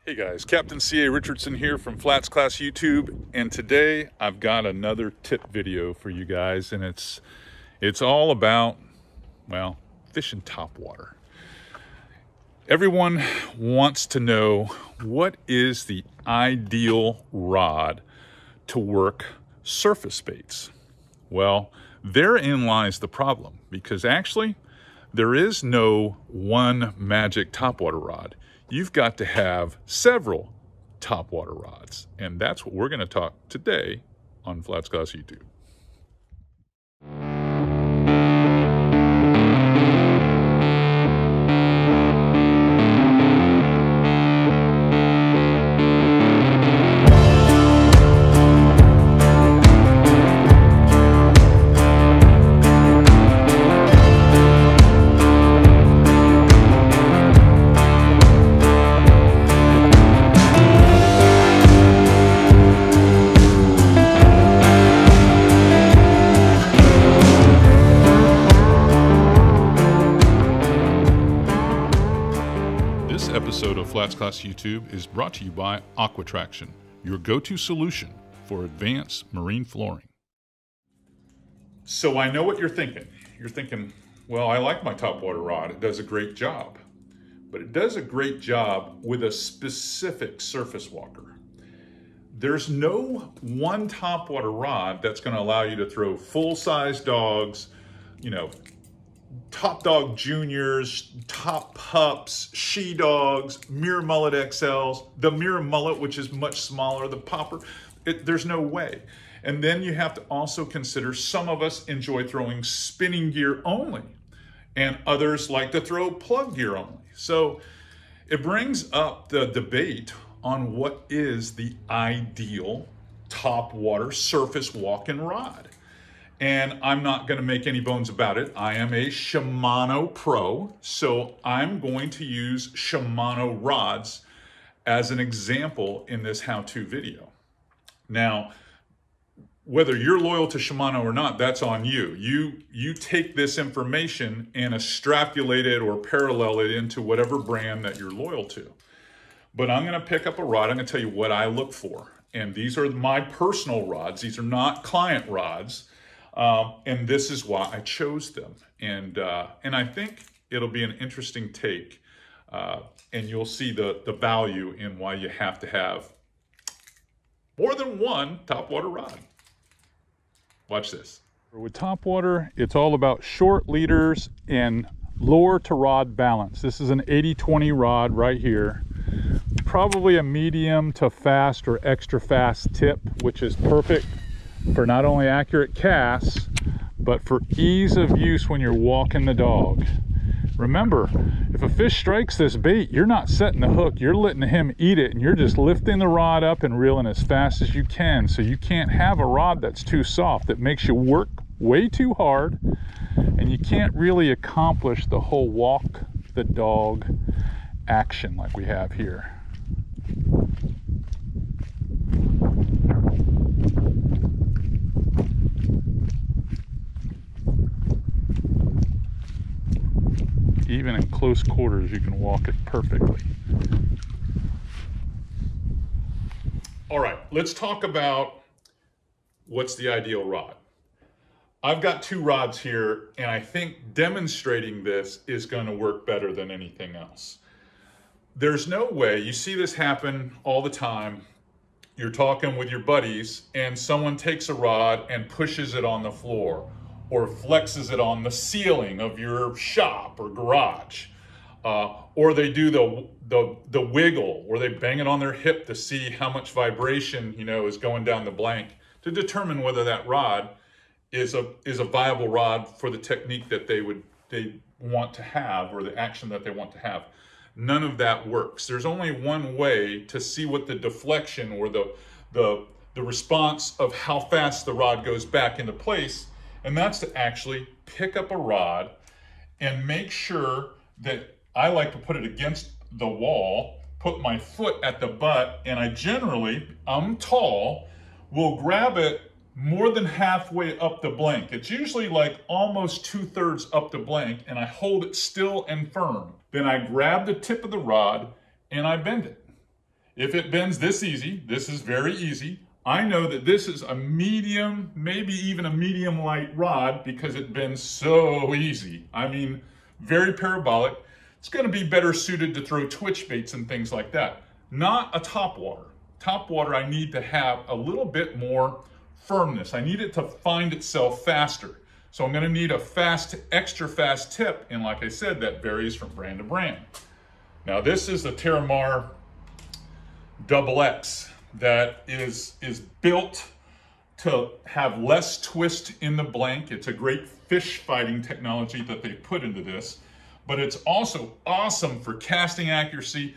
Hey guys, Captain C.A. Richardson here from FlatsClass YouTube, and today I've got another tip video for you guys, and it's all about, well, fishing topwater. Everyone wants to know, what is the ideal rod to work surface baits? Well, therein lies the problem, because actually there is no one magic topwater rod. You've got to have several topwater rods, and that's what we're going to talk today on FlatsClass YouTube. This episode of FlatsClass YouTube is brought to you by Aquatraction, your go-to solution for advanced marine flooring. So I know what you're thinking. You're thinking, well, I like my topwater rod. It does a great job. But it does a great job with a specific surface walker. There's no one topwater rod that's going to allow you to throw full-size dogs, top dog juniors, top pups, she dogs, mirror mullet XLs, the mirror mullet, which is much smaller, the popper. There's no way. And then you have to also consider, some of us enjoy throwing spinning gear only, and others like to throw plug gear only. So it brings up the debate on what is the ideal topwater surface walking rod. And I'm not going to make any bones about it. I am a Shimano pro, so I'm going to use Shimano rods as an example in this how-to video. Now, whether you're loyal to Shimano or not, that's on you. You take this information and extrapolate it or parallel it into whatever brand that you're loyal to. But I'm going to pick up a rod. I'm going to tell you what I look for. And these are my personal rods. These are not client rods. And this is why I chose them. And I think it'll be an interesting take. And you'll see the value in why you have to have more than one topwater rod. Watch this. With topwater, it's all about short leaders and lure to rod balance. This is an 80-20 rod right here. Probably a medium to fast or extra fast tip, which is perfect for not only accurate casts, but for ease of use when you're walking the dog. Remember, if a fish strikes this bait, you're not setting the hook, you're letting him eat it, and you're just lifting the rod up and reeling as fast as you can. So you can't have a rod that's too soft, that makes you work way too hard, and you can't really accomplish the whole walk the dog action like we have here. Even in close quarters, you can walk it perfectly. All right, let's talk about what's the ideal rod. I've got two rods here, and I think demonstrating this is going to work better than anything else. There's no way, you see this happen all the time. You're talking with your buddies, and someone takes a rod and pushes it on the floor, or flexes it on the ceiling of your shop or garage, or they do the wiggle, or they bang it on their hip to see how much vibration is going down the blank, to determine whether that rod is a viable rod for the technique that they want to have, or the action that they want to have. None of that works. There's only one way to see what the deflection or the response of how fast the rod goes back into place. And that's to actually pick up a rod and make sure that I like to put it against the wall, put my foot at the butt, and I'm tall, will grab it more than halfway up the blank. It's usually like almost 2/3 up the blank, and I hold it still and firm. Then I grab the tip of the rod and I bend it. If it bends this easy, this is very easy. I know that this is a medium, maybe even a medium light rod because it bends so easy. I mean, very parabolic. It's going to be better suited to throw twitch baits and things like that. Not a topwater. Topwater, I need to have a little bit more firmness. I need it to find itself faster. So I'm going to need a fast, extra fast tip. And like I said, that varies from brand to brand. Now this is the Terramar XX that is built to have less twist in the blank. It's a great fish fighting technology that they put into this, but it's also awesome for casting accuracy,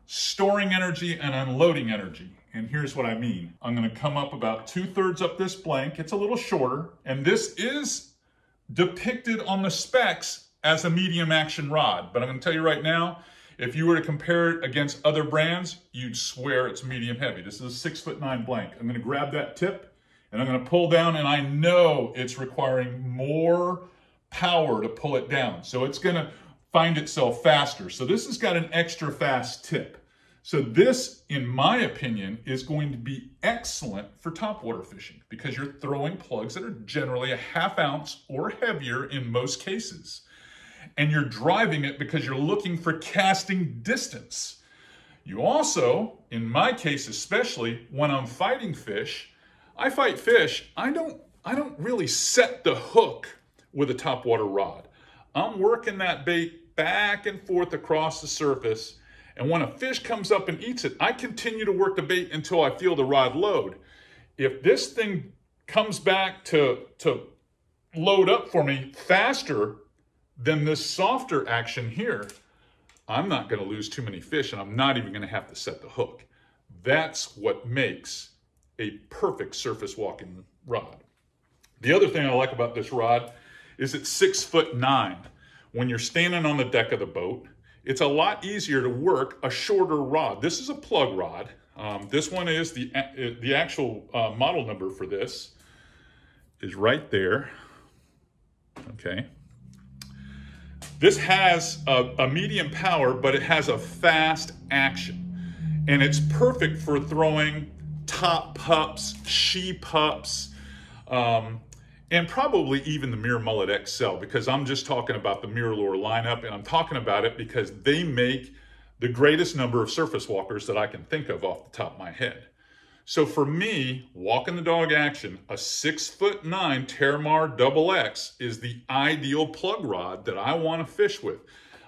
storing energy, and unloading energy. And here's what I mean. I'm going to come up about 2/3 up this blank. It's a little shorter, and this is depicted on the specs as a medium action rod. But I'm going to tell you right now, if you were to compare it against other brands, you'd swear it's medium heavy. This is a 6'9" blank. I'm going to grab that tip and I'm going to pull down, and I know it's requiring more power to pull it down. So it's going to find itself faster. So this has got an extra fast tip. So this, in my opinion, is going to be excellent for topwater fishing because you're throwing plugs that are generally a 1/2 ounce or heavier in most cases. And you're driving it because you're looking for casting distance. You also, in my case especially, when I'm fighting fish, I fight fish, I don't really set the hook with a topwater rod. I'm working that bait back and forth across the surface, and when a fish comes up and eats it, I continue to work the bait until I feel the rod load. If this thing comes back to load up for me faster than this softer action here, I'm not going to lose too many fish, and I'm not even going to have to set the hook. That's what makes a perfect surface walking rod. The other thing I like about this rod is it's 6'9". When you're standing on the deck of the boat, it's a lot easier to work a shorter rod. This is a plug rod. This one is the actual model number for this is right there. Okay. This has a medium power, but it has a fast action. And it's perfect for throwing top pups, she pups, and probably even the Mirror Mullet XL, because I'm just talking about the Mirrolure lineup, and I'm talking about it because they make the greatest number of surface walkers that I can think of off the top of my head. So for me, walking the dog action, a 6'9" Terramar XX is the ideal plug rod that I want to fish with.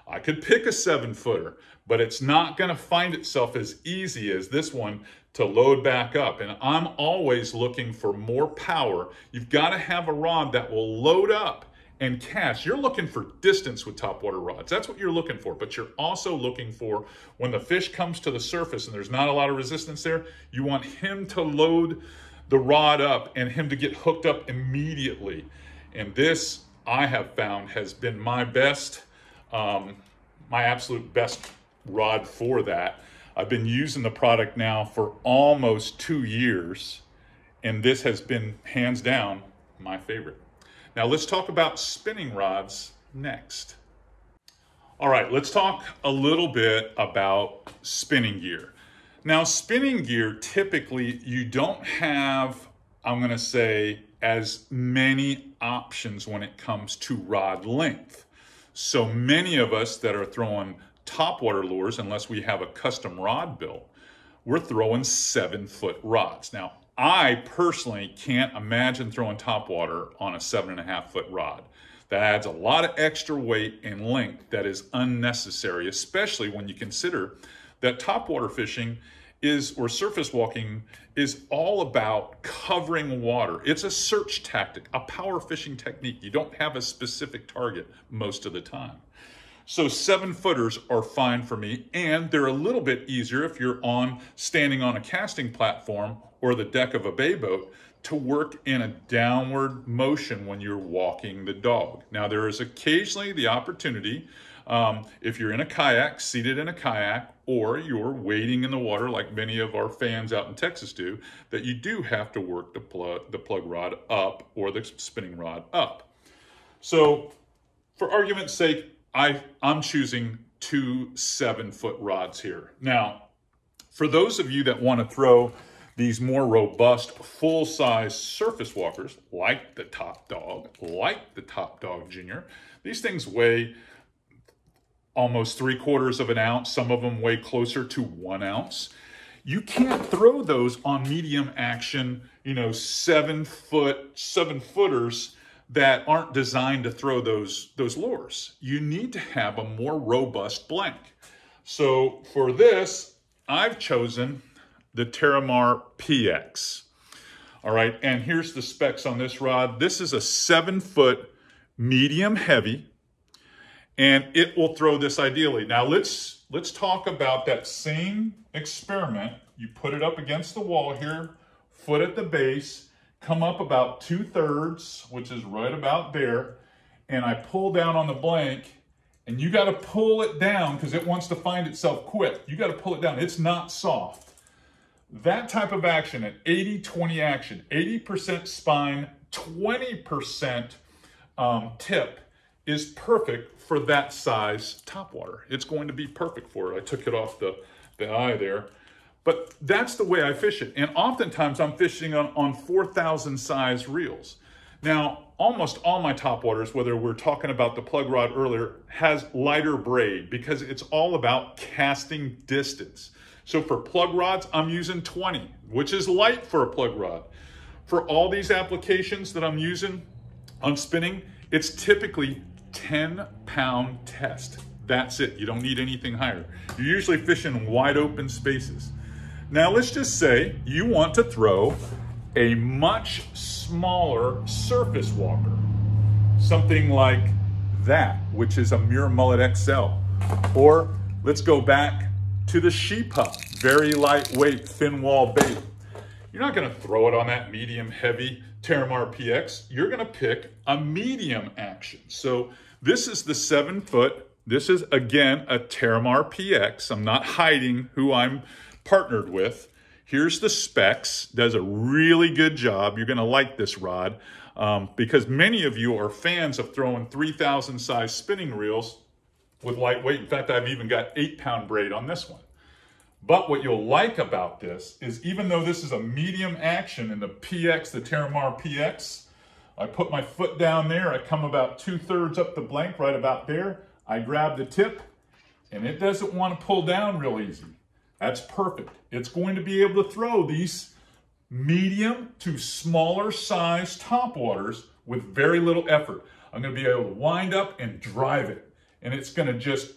I could pick a 7-footer, but it's not going to find itself as easy as this one to load back up. And I'm always looking for more power. You've got to have a rod that will load up and cast. You're looking for distance with topwater rods. That's what you're looking for. But you're also looking for, when the fish comes to the surface and there's not a lot of resistance there, you want him to load the rod up and him to get hooked up immediately. And this, I have found, has been my best, my absolute best rod for that. I've been using the product now for almost 2 years, and this has been hands down my favorite. Now let's talk about spinning rods next. All right, let's talk a little bit about spinning gear. Now spinning gear, typically you don't have, I'm gonna say, as many options when it comes to rod length. So many of us that are throwing topwater lures, unless we have a custom rod built, we're throwing 7-foot rods. Now, I personally can't imagine throwing topwater on a 7.5-foot rod. That adds a lot of extra weight and length that is unnecessary, especially when you consider that topwater fishing or surface walking is all about covering water. It's a search tactic, a power fishing technique. You don't have a specific target most of the time. So 7-footers are fine for me, and they're a little bit easier if you're standing on a casting platform or the deck of a bay boat to work in a downward motion when you're walking the dog. Now there is occasionally the opportunity, if you're in a kayak, seated in a kayak, or you're wading in the water like many of our fans out in Texas do, that you do have to work the plug rod up or the spinning rod up. So for argument's sake, I'm choosing 2 7-foot rods here. Now, For those of you that want to throw these more robust, full-size surface walkers, like the Top Dog, like the Top Dog Junior, these things weigh almost 3/4 of an ounce. Some of them weigh closer to 1 ounce. You can't throw those on medium action, 7-footers that aren't designed to throw those lures. You need to have a more robust blank. So for this, I've chosen the Terramar PX. All right, and here's the specs on this rod. This is a 7-foot medium heavy, and it will throw this ideally. Now let's talk about that same experiment. You put it up against the wall here, foot at the base, come up about 2/3, which is right about there, and I pull down on the blank, and you got to pull it down because it wants to find itself quick. You got to pull it down. It's not soft. That type of action, an 80-20 action, 80% spine, 20% tip, is perfect for that size topwater. It's going to be perfect for it. I took it off the eye there. But that's the way I fish it. And oftentimes I'm fishing on 4,000 size reels. Now, almost all my topwaters, whether we're talking about the plug rod earlier, has lighter braid because it's all about casting distance. So for plug rods, I'm using 20, which is light for a plug rod. For all these applications that I'm using on spinning, it's typically 10-pound test. That's it. You don't need anything higher. You're usually fishing wide open spaces. Now let's just say you want to throw a much smaller surface walker. Something like that, which is a Mirror Mullet XL. Or let's go back to the Sheep Hub, very lightweight fin wall bait. You're not gonna throw it on that medium heavy Terramar PX. You're gonna pick a medium action. So this is the 7-foot. This is, again, a Terramar PX. I'm not hiding who I'm partnered with. Here's the specs. Does a really good job. You're going to like this rod because many of you are fans of throwing 3,000 size spinning reels with lightweight. In fact, I've even got 8-pound braid on this one. But what you'll like about this is even though this is a medium action in the PX, the Terramar PX, I put my foot down there. I come about 2/3 up the blank, right about there. I grab the tip and it doesn't want to pull down real easy. That's perfect. It's going to be able to throw these medium to smaller size topwaters with very little effort. I'm going to be able to wind up and drive it. And it's going to just,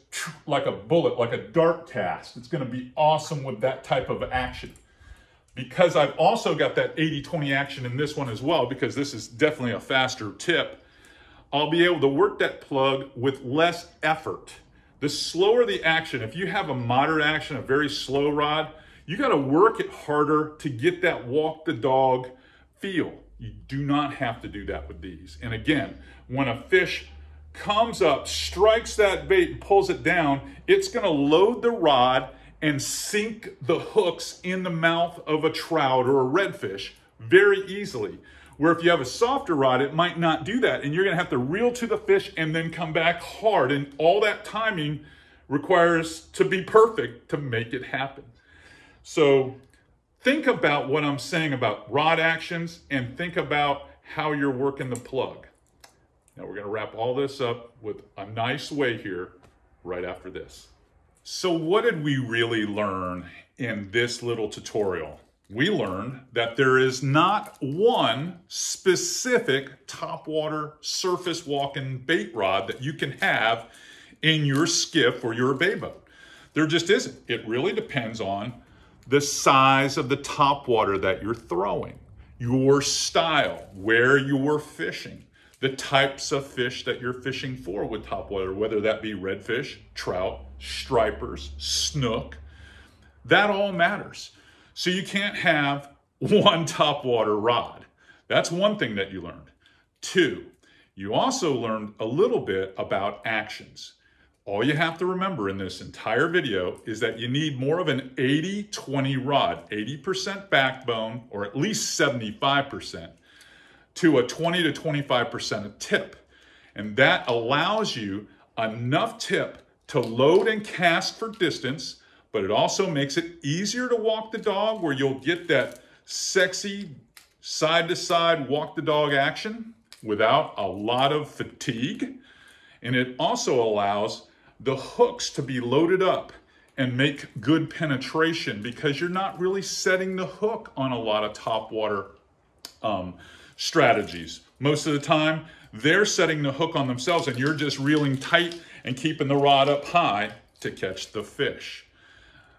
like a bullet, like a dart cast. It's going to be awesome with that type of action. Because I've also got that 80-20 action in this one as well, because this is definitely a faster tip, I'll be able to work that plug with less effort. The slower the action, if you have a moderate action, a very slow rod, you got to work it harder to get that walk the dog feel. You do not have to do that with these. And again, when a fish comes up, strikes that bait and pulls it down, it's going to load the rod and sink the hooks in the mouth of a trout or a redfish very easily. Where if you have a softer rod, it might not do that. And you're going to have to reel to the fish and then come back hard. And all that timing requires to be perfect to make it happen. So think about what I'm saying about rod actions and think about how you're working the plug. Now we're going to wrap all this up with a nice way here right after this. So what did we really learn in this little tutorial? We learned that there is not one specific topwater surface walking bait rod that you can have in your skiff or your bay boat. There just isn't. It really depends on the size of the topwater that you're throwing, your style, where you're fishing, the types of fish that you're fishing for with topwater, whether that be redfish, trout, stripers, snook. That all matters. So you can't have one topwater rod. That's one thing that you learned. 2, you also learned a little bit about actions. All you have to remember in this entire video is that you need more of an 80-20 rod, 80% backbone, or at least 75%, to a 20 to 25% tip. And that allows you enough tip to load and cast for distance, but it also makes it easier to walk the dog, where you'll get that sexy side-to-side walk the dog action without a lot of fatigue. And it also allows the hooks to be loaded up and make good penetration, because you're not really setting the hook on a lot of topwater strategies. Most of the time, they're setting the hook on themselves and you're just reeling tight and keeping the rod up high to catch the fish.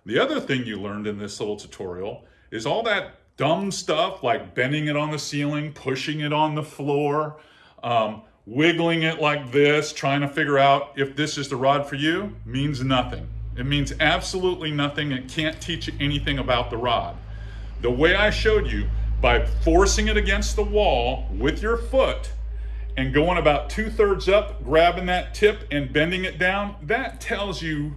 The other thing you learned in this little tutorial is all that dumb stuff like bending it on the ceiling, pushing it on the floor, wiggling it like this, trying to figure out if this is the rod for you, means nothing. It means absolutely nothing. It can't teach you anything about the rod. The way I showed you, by forcing it against the wall with your foot and going about 2/3 up, grabbing that tip and bending it down, that tells you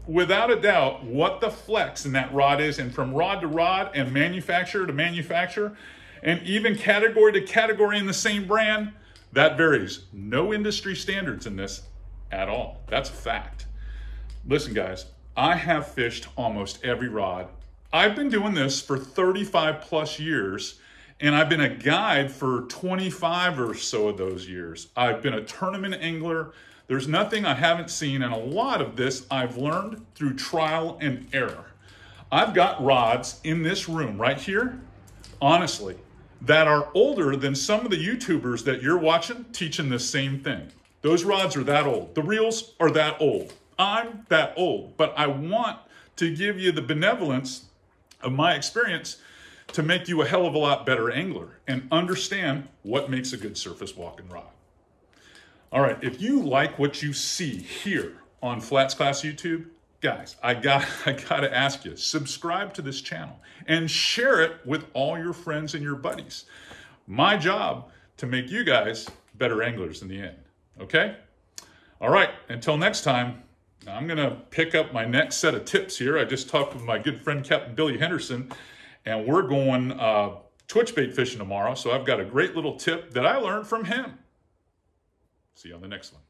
without a doubt what the flex in that rod is. And from rod to rod and manufacturer to manufacturer, and even category to category in the same brand, that varies. No industry standards in this at all. That's a fact. Listen, guys, I have fished almost every rod. I've been doing this for 35 plus years, and I've been a guide for 25 or so of those years. I've been a tournament angler. There's nothing I haven't seen, and a lot of this I've learned through trial and error. I've got rods in this room right here, honestly, that are older than some of the YouTubers that you're watching teaching the same thing. Those rods are that old. The reels are that old. I'm that old, but I want to give you the benevolence of my experience to make you a hell of a lot better angler and understand what makes a good surface walking rod. All right, if you like what you see here on FlatsClass YouTube, guys, I gotta ask you, subscribe to this channel and share it with all your friends and your buddies. My job to make you guys better anglers in the end, okay? All right, until next time, I'm gonna pick up my next set of tips here. I just talked with my good friend Captain Billy Henderson, and we're going twitch bait fishing tomorrow. So I've got a great little tip that I learned from him. See you on the next one.